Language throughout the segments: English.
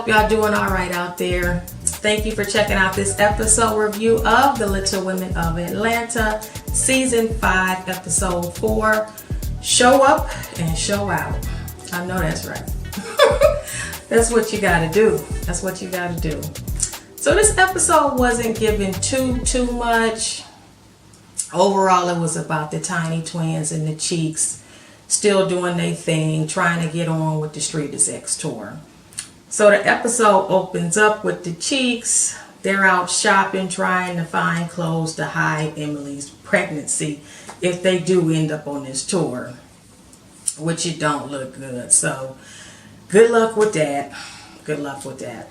hope y'all doing all right out there. Thank you for checking out this episode review of The Little Women of Atlanta, Season 5, Episode 4, Show Up and Show Out. I know that's right. That's what you gotta do. That's what you gotta do. So this episode wasn't given too much. Overall, it was about the Tiny Twins and the Cheeks still doing their thing, trying to get on with the Street is X tour. So the episode opens up with the Cheeks. They're out shopping, trying to find clothes to hide Emily's pregnancy if they do end up on this tour, which it don't look good. So good luck with that. Good luck with that.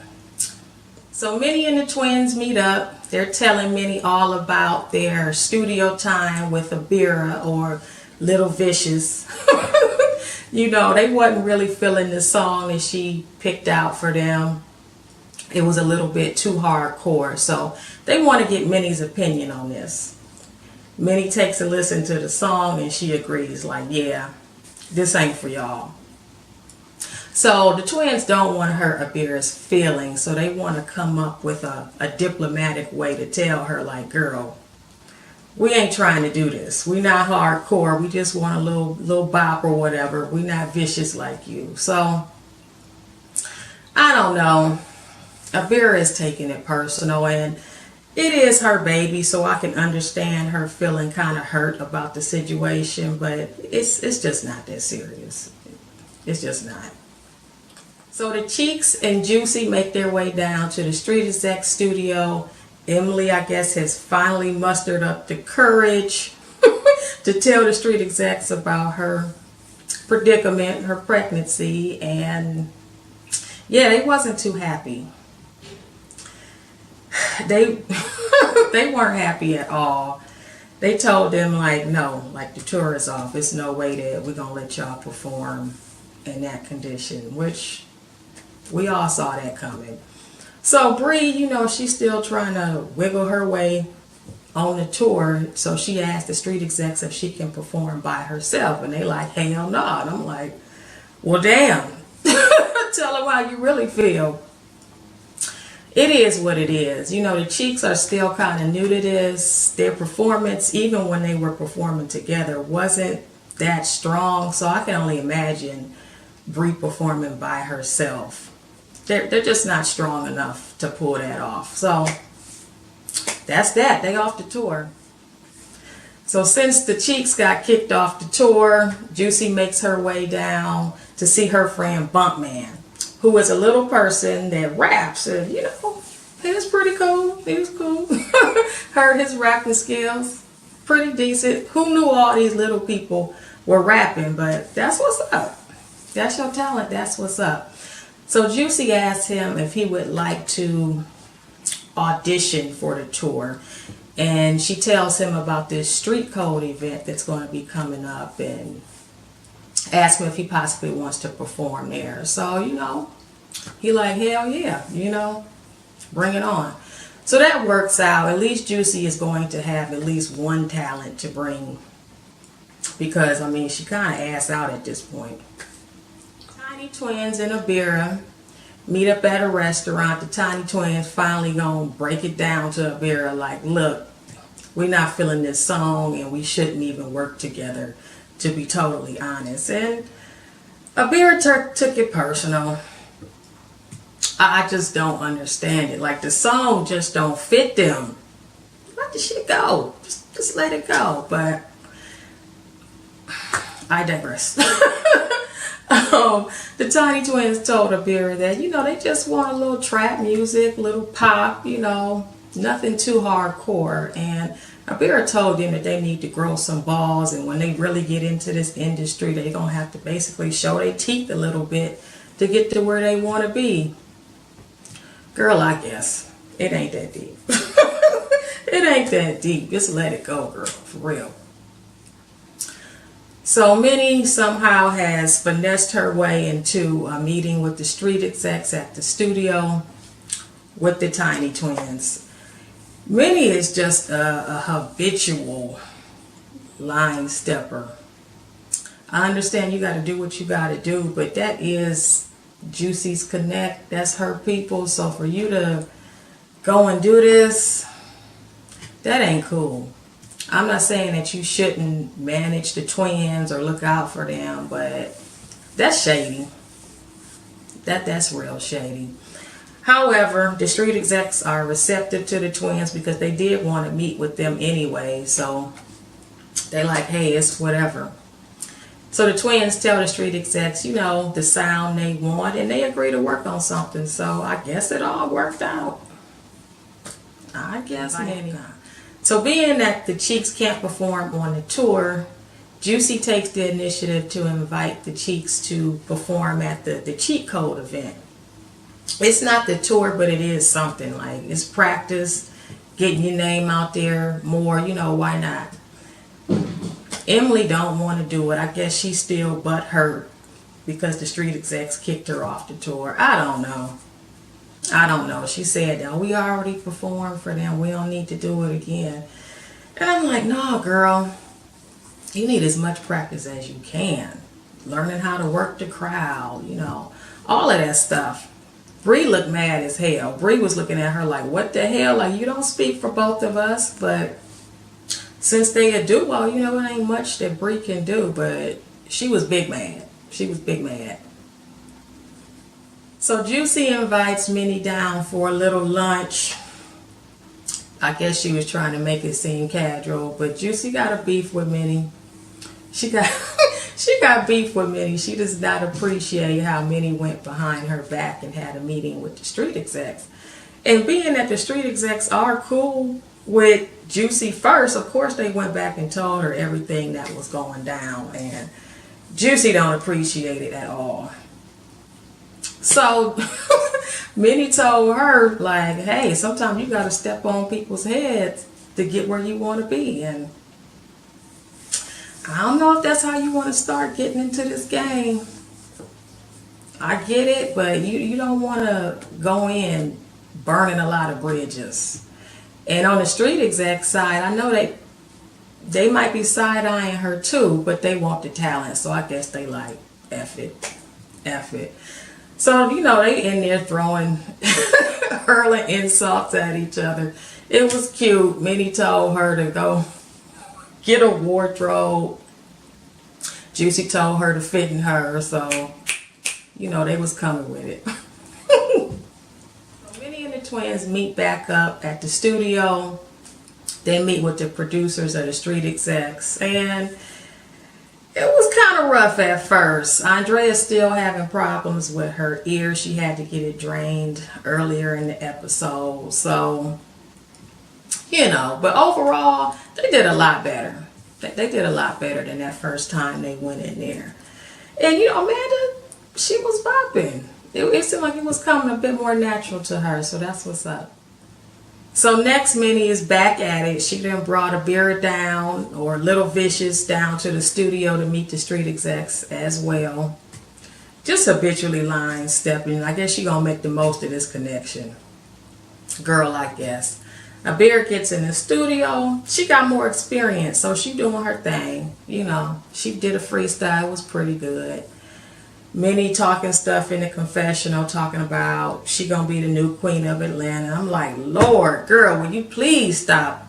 So Minnie and the twins meet up. They're telling Minnie all about their studio time with Abira, or Little Vicious. You know, they wasn't really feeling the song that she picked out for them. It was a little bit too hardcore. So they want to get Minnie's opinion on this. Minnie takes a listen to the song and she agrees, like, yeah, this ain't for y'all. So the twins don't want to hurt Abira's feelings, so they want to come up with a diplomatic way to tell her, like, girl, we ain't trying to do this. We not hardcore. We just want a little bop or whatever. We not vicious like you. So I don't know. Abira is taking it personal, and it is her baby, so I can understand her feeling kind of hurt about the situation, but it's just not that serious. It's just not. So the Cheeks and Juicy make their way down to the Street is X studio. Emily, I guess, has finally mustered up the courage to tell the Street Execs about her predicament, her pregnancy, and yeah, they wasn't too happy. They weren't happy at all. They told them, like, no, like, the tour is off. There's no way that we're gonna let y'all perform in that condition, which we all saw that coming. So Bree, you know, she's still trying to wiggle her way on the tour. So she asked the Street Execs if she can perform by herself. And they like, hell no. And I'm like, well, damn. Tell them how you really feel. It is what it is. You know, the Cheeks are still kind of new to this. Their performance, even when they were performing together, wasn't that strong. So I can only imagine Bree performing by herself. They're just not strong enough to pull that off. So that's that. They off the tour. So since the Cheeks got kicked off the tour, Juicy makes her way down to see her friend Bumpman, who is a little person that raps. And, you know, he was pretty cool. He was cool. Heard his rapping skills. Pretty decent. Who knew all these little people were rapping? But that's what's up. That's your talent. That's what's up. So Juicy asked him if he would like to audition for the tour. And she tells him about this street code event that's going to be coming up, and asks him if he possibly wants to perform there. So, you know, he like, hell yeah, you know, bring it on. So that works out. At least Juicy is going to have at least one talent to bring, because, I mean, she kind of ass out at this point. Tiny Twins and Abira meet up at a restaurant. The Tiny Twins finally gonna break it down to Abira, like, look, we're not feeling this song and we shouldn't even work together, to be totally honest. And Abira took it personal. I just don't understand it. Like, the song just don't fit them. Let the shit go. Just let it go. But I digress. The Tiny Twins told Abira that, you know, they just want a little trap music, little pop, you know, nothing too hardcore. And Abira told them that they need to grow some balls, and when they really get into this industry, they're going to have to basically show their teeth a little bit to get to where they want to be. Girl, I guess it ain't that deep. It ain't that deep. Just let it go, girl, for real. So Minnie somehow has finessed her way into a meeting with the Street Execs at the studio with the Tiny Twins. Minnie is just a habitual line stepper. I understand you got to do what you got to do, but that is Juicy's Connect, that's her people. So for you to go and do this, that ain't cool. I'm not saying that you shouldn't manage the twins or look out for them, but that's shady. That's real shady. However, the street execs are receptive to the twins because they did want to meet with them anyway. So they like, hey, it's whatever. So the twins tell the street execs, you know, the sound they want, and they agree to work on something. So I guess it all worked out. I guess maybe. So being that the Cheeks can't perform on the tour, Juicy takes the initiative to invite the Cheeks to perform at the Cheat Code event. It's not the tour, but it is something. Like, it's practice, getting your name out there more, you know, why not? Emily don't want to do it. I guess she's still butthurt because the street execs kicked her off the tour. I don't know. She said, oh, we already performed for them. We don't need to do it again. And I'm like, no, girl. You need as much practice as you can. Learning how to work the crowd, you know, all of that stuff. Bree looked mad as hell. Bree was looking at her like, what the hell? Like, you don't speak for both of us. But since they a duo, you know, it ain't much that Bree can do. But she was big mad. She was big mad. So Juicy invites Minnie down for a little lunch. I guess she was trying to make it seem casual. But Juicy got a beef with Minnie. She got beef with Minnie. She does not appreciate how Minnie went behind her back and had a meeting with the street execs. And being that the street execs are cool with Juicy first, of course they went back and told her everything that was going down. And Juicy don't appreciate it at all. So Minnie told her, like, hey, sometimes you got to step on people's heads to get where you want to be. And I don't know if that's how you want to start getting into this game. I get it, but you don't want to go in burning a lot of bridges. And on the street exec side, I know they might be side-eyeing her too, but they want the talent. So I guess they like, F it. So, you know, they in there throwing, hurling insults at each other. It was cute. Minnie told her to go get a wardrobe. Juicy told her to fit in her, so, you know, they was coming with it. So Minnie and the twins meet back up at the studio. They meet with the producers of the street execs, and it was kind of rough at first. Andrea's still having problems with her ear. She had to get it drained earlier in the episode, so, you know, but overall, they did a lot better. They did a lot better than that first time they went in there. And, you know, Amanda, she was bopping. It seemed like it was coming a bit more natural to her, so that's what's up. So next, Minnie is back at it. She then brought a beer down, or Little Vicious, down to the studio to meet the street execs as well. Just habitually line stepping. I guess she gonna make the most of this connection. Girl, I guess. Now, Bear gets in the studio. She got more experience, so she doing her thing. You know, she did a freestyle. It was pretty good. Minnie talking stuff in the confessional, talking about she gonna be the new queen of Atlanta. I'm like, Lord, girl, will you please stop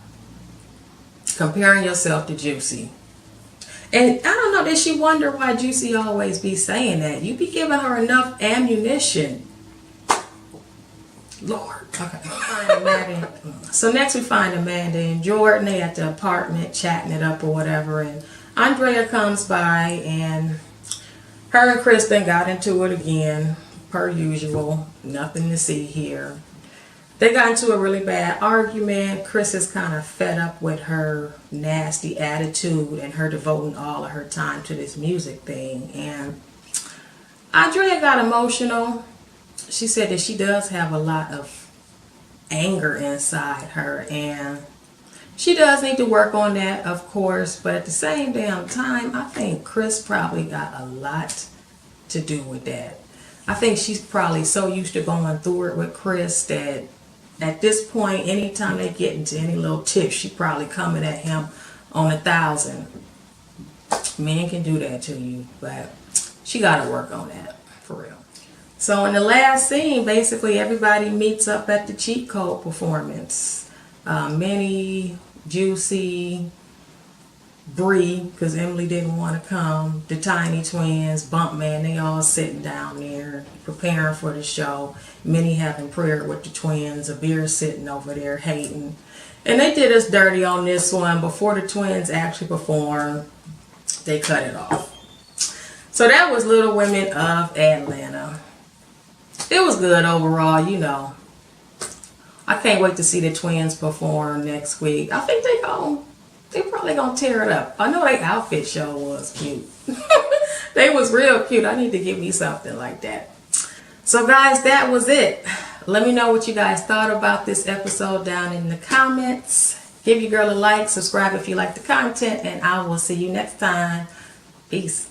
comparing yourself to Juicy? And I don't know, did she wonder why Juicy always be saying that? You be giving her enough ammunition. Lord. Okay. So next we find Amanda and Jordan. They at the apartment chatting it up or whatever. And Andrea comes by, and her and Kristen got into it again, per usual. Nothing to see here. They got into a really bad argument. Chris is kind of fed up with her nasty attitude and her devoting all of her time to this music thing. And Andrea got emotional. She said that she does have a lot of anger inside her, and she does need to work on that, of course, but at the same damn time, I think Chris probably got a lot to do with that. I think she's probably so used to going through it with Chris that at this point, anytime they get into any little tip, she probably coming at him on 1,000. Men can do that to you, but she got to work on that, for real. So in the last scene, basically everybody meets up at the cheat code performance. Minnie, Juicy, Bree, because Emily didn't want to come, the Tiny Twins, Bumpman, they all sitting down there preparing for the show. Minnie having prayer with the twins, Abir sitting over there hating. And they did us dirty on this one. Before the twins actually performed, they cut it off. So that was Little Women of Atlanta. It was good overall, you know. I can't wait to see the twins perform next week. I think they probably gonna tear it up. I know their outfit show was cute. They was real cute. I need to get me something like that. So guys, that was it. Let me know what you guys thought about this episode down in the comments. Give your girl a like, subscribe if you like the content, and I will see you next time. Peace.